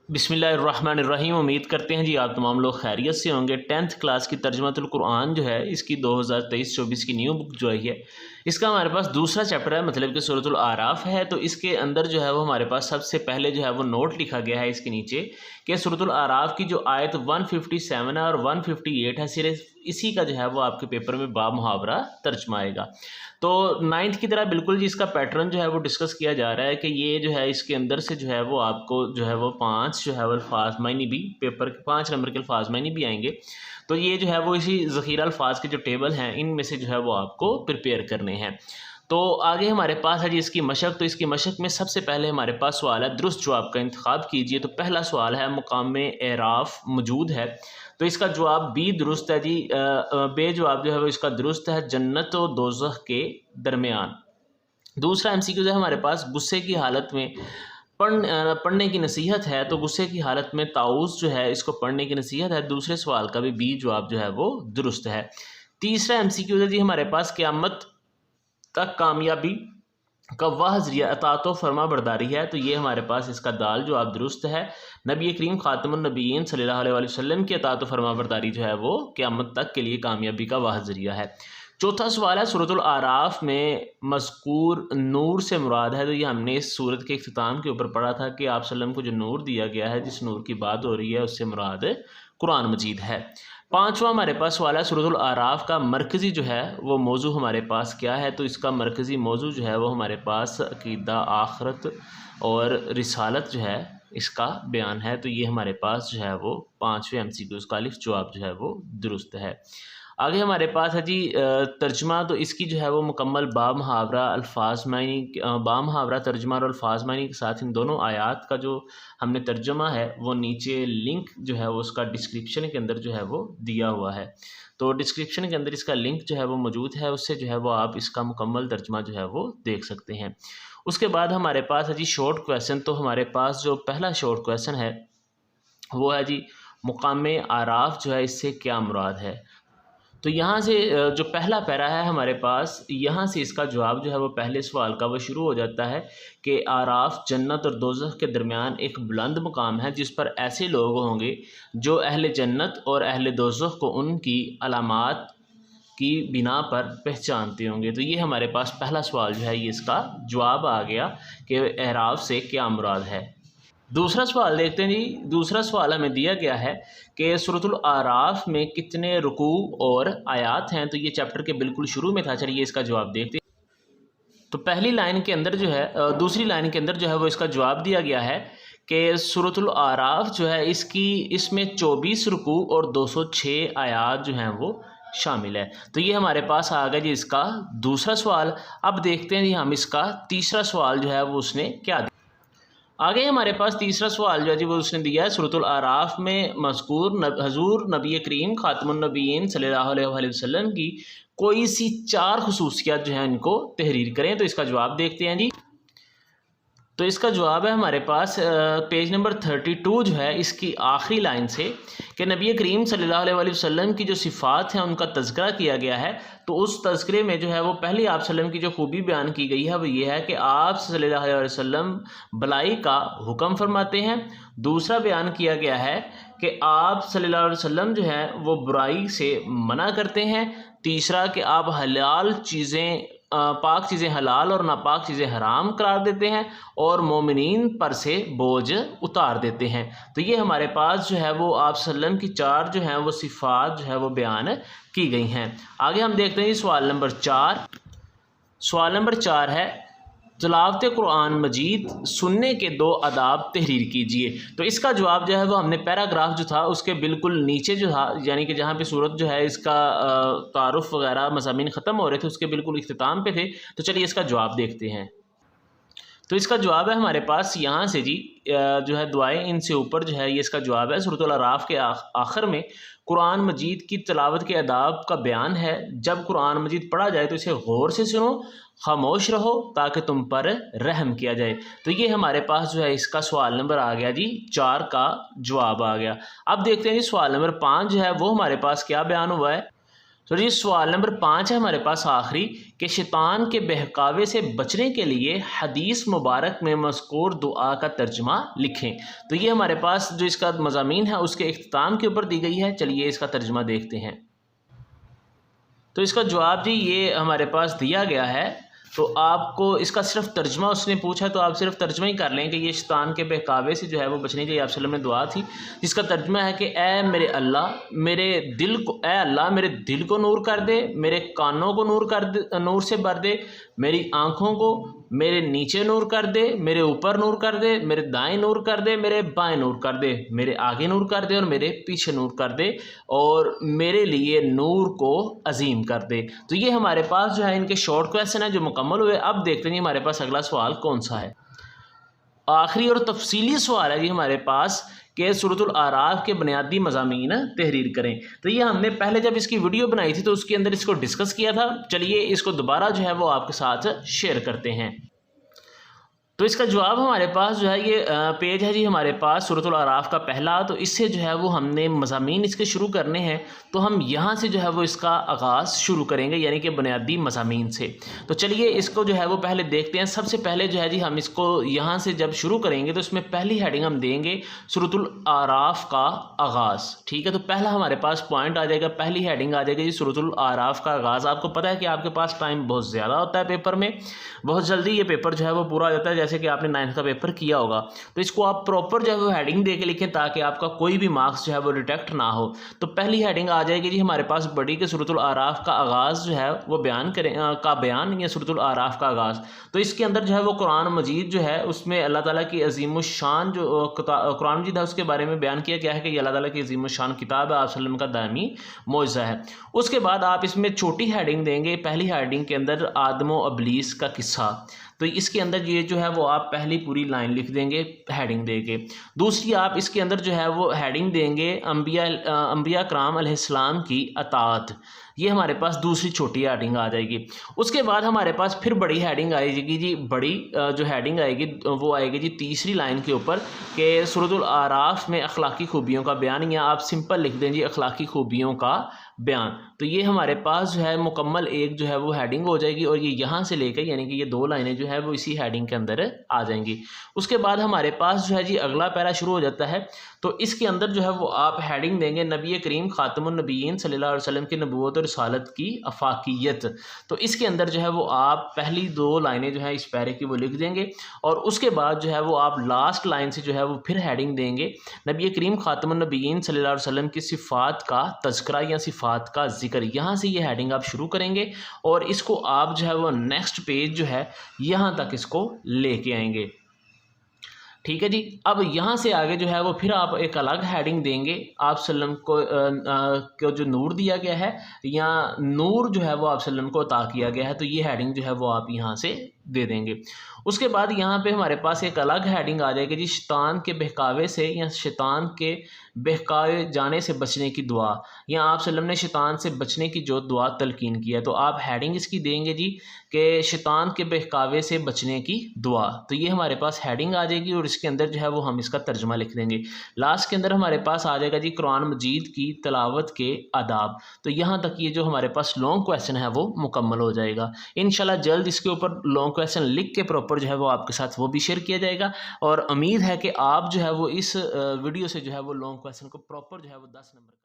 बिस्मिल्लाहिर्रहमानिर्रहीम। उम्मीद करते हैं जी आप तमाम लोग खैरियत से होंगे। 10th क्लास की तर्जुमातुल कुरान जो है इसकी 2023-24 की न्यू बुक जो आई है, इसका हमारे पास दूसरा चैप्टर है, मतलब कि सूरतुल आराफ है। तो इसके अंदर जो है वो हमारे पास सबसे पहले जो है वो नोट लिखा गया है इसके नीचे कि सूरतुल आराफ की जो आयत 157 है और 158 है, सिर्फ इसी का जो है वो आपके पेपर में बा मुहावरा तर्जमा आएगा। तो 9th की तरह बिल्कुल जी इसका पैटर्न जो है वो डिस्कस किया जा रहा है कि ये जो है इसके अंदर से जो है वो आपको जो है वो 5 जो है वो अल्फाज मायनी भी पेपर के 5 नंबर के अल्फाज मायनी भी आएंगे। तो ये जो है वो इसी ज़ख़ीरा अल्फाज के जो टेबल हैं इनमें से जो है वो आपको प्रिपेयर करने हैं। तो आगे हमारे पास है जी इसकी मशक। तो इसकी मशक में सबसे पहले हमारे पास सवाल है, दुरुस्त जवाब का इंतखाब कीजिए। तो पहला सवाल है, मुकाम एराफ मौजूद है, तो इसका जवाब बी दुरुस्त है जी। बे जवाब जो है वो इसका दुरुस्त है, जन्नत और दोज़ख के दरमियान। दूसरा एमसीक्यू है हमारे पास, गुस्से की हालत में पढ़ने की नसीहत है, तो गुस्से की हालत में ताउस जो है इसको पढ़ने की नसीहत है। दूसरे सवाल का भी बी जवाब जो है वो दुरुस्त है। तीसरा एमसीक्यू है जी हमारे पास, क़यामत तक कामयाबी का वह ज़रिया अतातो फरमा बरदारी है, तो ये हमारे पास इसका दाल जवाब दुरुस्त है। नबी करीम खातमुन नबीयीन सल्लल्लाहु अलैहि वसल्लम की अतातो फरमा बरदारी जो है वो क़यामत तक के लिए कामयाबी का वह ज़रिया है। चौथा सवाल है, सूरतुल आराफ में मज़कूर नूर से मुराद है, तो ये हमने इस सूरत के इख्तिताम के ऊपर पढ़ा था कि आप सल्लम को जो नूर दिया गया है, जिस नूर की बात हो रही है उससे मुराद कुरान मजीद है। पांचवा हमारे पास सवाल है, सूरतुल आराफ का मरकज़ी जो है वो मौजू हमारे पास क्या है, तो इसका मरकज़ी मौजू जो है वो हमारे पास अकीदा, आखरत और रिसालत जो है इसका बयान है। तो ये हमारे पास जो है वो 5वें एमसीक्यूज़ का अलिफ जवाब जो है वो दुरुस्त है। आगे हमारे पास है जी तर्जमा। तो इसकी जो है वो मुकम्मल बा मुहावरा अल्फाज मायनी, बा मुहावरा तर्जमा और अल्फाज मायनी के साथ इन दोनों आयात का जो हमने तर्जमा है वो नीचे लिंक जो है वो उसका डिस्क्रिप्शन के अंदर जो है वो दिया हुआ है। तो डिस्क्रिप्शन के अंदर इसका लिंक जो है वो मौजूद है, उससे जो है वो आप इसका मुकम्मल तर्जमा जो है वो देख सकते हैं। उसके बाद हमारे पास है जी शॉर्ट क्वेश्चन। तो हमारे पास जो पहला शॉर्ट क्वेश्चन है वो है जी, मुकाम आराफ जो है इससे क्या मुराद है। तो यहाँ से जो पहला पैरा है हमारे पास, यहाँ से इसका जवाब जो है वो पहले सवाल का वो शुरू हो जाता है कि आराफ जन्नत और दोज़ख के दरमियान एक बुलंद मुकाम है जिस पर ऐसे लोग होंगे जो अहले जन्नत और अहले दोज़ख को उनकी अलामात की बिना पर पहचानते होंगे। तो ये हमारे पास पहला सवाल जो है ये इसका जवाब आ गया कि एराफ से क्या मुराद है। दूसरा सवाल देखते हैं जी। दूसरा सवाल हमें दिया गया है कि सूरतुल आराफ में कितने रुकू और आयात हैं, तो ये चैप्टर के बिल्कुल शुरू में था। चलिए इसका जवाब देखते हैं। तो पहली लाइन के अंदर जो है, दूसरी लाइन के अंदर जो है वो इसका जवाब दिया गया है कि सूरतुल आराफ जो है इसमें 24 रुकू और 206 आयात जो हैं वो शामिल है। तो ये हमारे पास आ गया जी इसका दूसरा सवाल। अब देखते हैं जी हम इसका तीसरा सवाल जो है वो उसने क्या दिया। आगे हमारे पास तीसरा सवाल जो है जी वो उसने दिया है, सूरतुल आराफ में मज़कूर हज़ूर नबी करीम खातमुन नबीयीन सल्लल्लाहु अलैहि वसल्लम की कोई सी 4 खुसूसियत जो है इनको तहरीर करें। तो इसका जवाब देखते हैं जी। तो इसका जवाब है हमारे पास पेज नंबर 32 जो है इसकी आखिरी लाइन से कि नबी करीम सल्लल्लाहु अलैहि वसल्लम की जो सिफ़ात हैं उनका तज़किरा किया गया है। तो उस तज़किरे में जो है वो पहले आप सल्लम की जो खूबी बयान की गई है वो ये है कि आप सल्लल्लाहु अलैहि वसल्लम भलाई का हुक्म फरमाते हैं। दूसरा बयान किया गया है कि आप सल्लल्लाहु अलैहि वसल्लम जो है वो बुराई से मना करते हैं। तीसरा कि आप हलाल चीज़ें, पाक चीज़ें हलाल और नापाक चीज़ें हराम करार देते हैं और मोमिनीन पर से बोझ उतार देते हैं। तो ये हमारे पास जो है वो आप सल्लम की 4 जो हैं वो सिफ़ात जो है वो बयान की गई हैं। आगे हम देखते हैं सवाल नंबर 4। सवाल नंबर 4 है, तिलावत कुरान मजीद सुनने के 2 आदाब तहरीर कीजिए। तो इसका जवाब जो है वो हमने पैराग्राफ जो था उसके बिल्कुल नीचे जो था, यानी कि जहाँ पे सूरत जो है इसका तारुफ वगैरह मज़ामीन ख़त्म हो रहे थे उसके बिल्कुल इख्तिताम पे थे। तो चलिए इसका जवाब देखते हैं। तो इसका जवाब है हमारे पास यहाँ से जी जो है दुआएं इनसे ऊपर जो है ये इसका जवाब है। सूरतुल आराफ के आखिर में कुरान मजीद की तिलावत के आदाब का बयान है। जब कुरान मजीद पढ़ा जाए तो इसे गौर से सुनो, खामोश रहो ताकि तुम पर रहम किया जाए। तो ये हमारे पास जो है इसका सवाल नंबर आ गया जी 4 का जवाब आ गया। अब देखते हैं जी सवाल नंबर 5 जो है वो हमारे पास क्या बयान हुआ है। तो जी सवाल नंबर 5 है हमारे पास आखिरी कि शैतान के बहकावे से बचने के लिए हदीस मुबारक में मज़कूर दुआ का तर्जुमा लिखें। तो ये हमारे पास जो इसका मज़ामीन है उसके इख्तिताम के ऊपर दी गई है। चलिए इसका तर्जुमा देखते हैं। तो इसका जवाब जी ये हमारे पास दिया गया है। तो आपको इसका सिर्फ तर्जमा उसने पूछा तो आप सिर्फ तर्जमा ही कर लें कि ये शैतान के बहकावे से जो है वो बचने के लिए आप सल्लम में दुआ थी, जिसका तर्जमा है कि ए मेरे अल्लाह मेरे दिल को, ए अल्लाह मेरे दिल को नूर कर दे, मेरे कानों को नूर कर दे, नूर से भर दे, मेरी आँखों को मेरे नीचे नूर कर दे, मेरे ऊपर नूर कर दे, मेरे दाएं नूर कर दे, मेरे बाएं नूर कर दे, मेरे आगे नूर कर दे और मेरे पीछे नूर कर दे, और मेरे लिए नूर को अजीम कर दे। तो ये हमारे पास जो है इनके शॉर्ट क्वेश्चन है जो मुकम्मल हुए। अब देखते हैं हमारे पास अगला सवाल कौन सा है। आखिरी और तफसीली सवाल है जी हमारे पास कि सूरतुल आराफ के बुनियादी मज़ामीन तहरीर करें। तो ये हमने पहले जब इसकी वीडियो बनाई थी तो उसके अंदर इसको डिस्कस किया था। चलिए इसको दोबारा जो है वो आपके साथ शेयर करते हैं। तो इसका जवाब हमारे पास जो है ये पेज है जी हमारे पास सूरतुल आराफ का पहला। तो इससे जो है वो हमने मज़ामीन इसके शुरू करने हैं, तो हम यहाँ से जो है वो इसका आगाज़ शुरू करेंगे, यानी कि बुनियादी मज़ामीन से। तो चलिए इसको जो है वो पहले देखते हैं। सबसे पहले जो है जी हम इसको यहाँ से जब शुरू करेंगे तो इसमें पहली हेडिंग हम देंगे सूरतुल आराफ का आगाज़। ठीक है, तो पहला हमारे पास पॉइंट आ जाएगा, पहली हेडिंग आ जाएगी जी सूरतुल आराफ का आगाज़। आपको पता है कि आपके पास टाइम बहुत ज़्यादा होता है पेपर में, बहुत जल्दी ये पेपर जो है वो पूरा हो जाता है, जैसे कि आपने 9th का पेपर किया होगा। तो इसको आप प्रॉपर जो है वो हेडिंग दे के लिखें ताकि आपका कोई भी मार्क्स जो है वो डिटेक्ट ना हो। तो पहली हेडिंग आ जाएगी जी हमारे पास बड़ी के सूरतुल आराफ का आगाज़ जो है वो बयान करें का बयान या सूरतुल आराफ का आगाज़। तो इसके अंदर जो है वो कुरान मजीद जो है उसमें अल्लाह ताला की अज़ीमुश्शान जो कुरान मजीद है उसके बारे में बयान किया गया है कि ये अल्लाह ताला की अज़ीमुश्शान किताब है, आप सल्लम का दामी मौज़ा है। उसके बाद आप इसमें छोटी हेडिंग देंगे, पहली हेडिंग के अंदर आदम व इब्लीस का किस्सा। तो इसके अंदर ये जो है वो आप पहली पूरी लाइन लिख देंगे हेडिंग देके। दूसरी आप इसके अंदर जो है वो हेडिंग देंगे अंबिया कराम अलैहिस्सलाम की अताअत। ये हमारे पास दूसरी छोटी हेडिंग आ जाएगी। उसके बाद हमारे पास फिर बड़ी हेडिंग आएगी जी, बड़ी जो हेडिंग आएगी वो आएगी जी तीसरी लाइन के ऊपर कि सूरतुल आराफ में अखलाकी खूबियों का बयान, या आप सिंपल लिख दें जी अखलाकी खूबियों का बयान। तो ये हमारे पास जो है मुकम्मल एक जो है वो हेडिंग हो जाएगी, और ये यहाँ से लेकर यानी कि ये दो लाइनें जो है वो इसी हेडिंग के अंदर आ जाएंगी। उसके बाद हमारे पास जो है जी अगला पैरा शुरू हो जाता है। तो इसके अंदर जो है वो आप हेडिंग देंगे नबी करीम खातमुन नबीयीन सल्लल्लाहु अलैहि वसल्लम की नबूवत और रिसालत की अफाकियत। तो इसके अंदर जो है वो आप पहली दो लाइनें जो है इस पैरे की वो लिख देंगे, और उसके बाद जो है वो आप लास्ट लाइन से जो है वो फिर हेडिंग देंगे नबी करीम खातमुन नबीयीन सल्लल्लाहु अलैहि वसल्लम की सिफ़ात का तज़किरा या सिफ़ात का ज़िक्र। यहाँ से ये हेडिंग आप शुरू करेंगे और इसको आप जो है वो नेक्स्ट पेज जो है यहाँ तक इसको लेके आएंगे। ठीक है जी। अब यहाँ से आगे जो है वो फिर आप एक अलग हेडिंग देंगे, आप सल्लम को जो नूर दिया गया है या नूर जो है वो आप सल्लम को अता किया गया है, तो ये हेडिंग जो है वो आप यहाँ से दे देंगे। उसके बाद यहाँ पे हमारे पास एक अलग हेडिंग आ जाएगी जी शैतान के बहकावे से या शैतान के बहकावे जाने से बचने की दुआ, या आप सल्लम ने शैतान से बचने की जो दुआ तलकीन की है। तो आप हेडिंग इसकी देंगे जी कि शैतान के बहकावे से बचने की दुआ। तो ये हमारे पास हेडिंग आ जाएगी और इसके अंदर जो है वो हम इसका तर्जुमा लिख देंगे। लास्ट के अंदर हमारे पास आ जाएगा जी कुरान मजीद की तिलावत के आदाब। तो यहाँ तक ये जो हमारे पास लॉन्ग क्वेश्चन है वो मुकम्मल हो जाएगा। इंशाल्लाह जल्द इसके ऊपर लॉन्ग क्वेश्चन लिख के प्रॉपर जो है वो आपके साथ वो भी शेयर किया जाएगा, और उम्मीद है कि आप जो है वो इस वीडियो से जो है वो लॉन्ग क्वेश्चन को प्रॉपर जो है वो 10 नंबर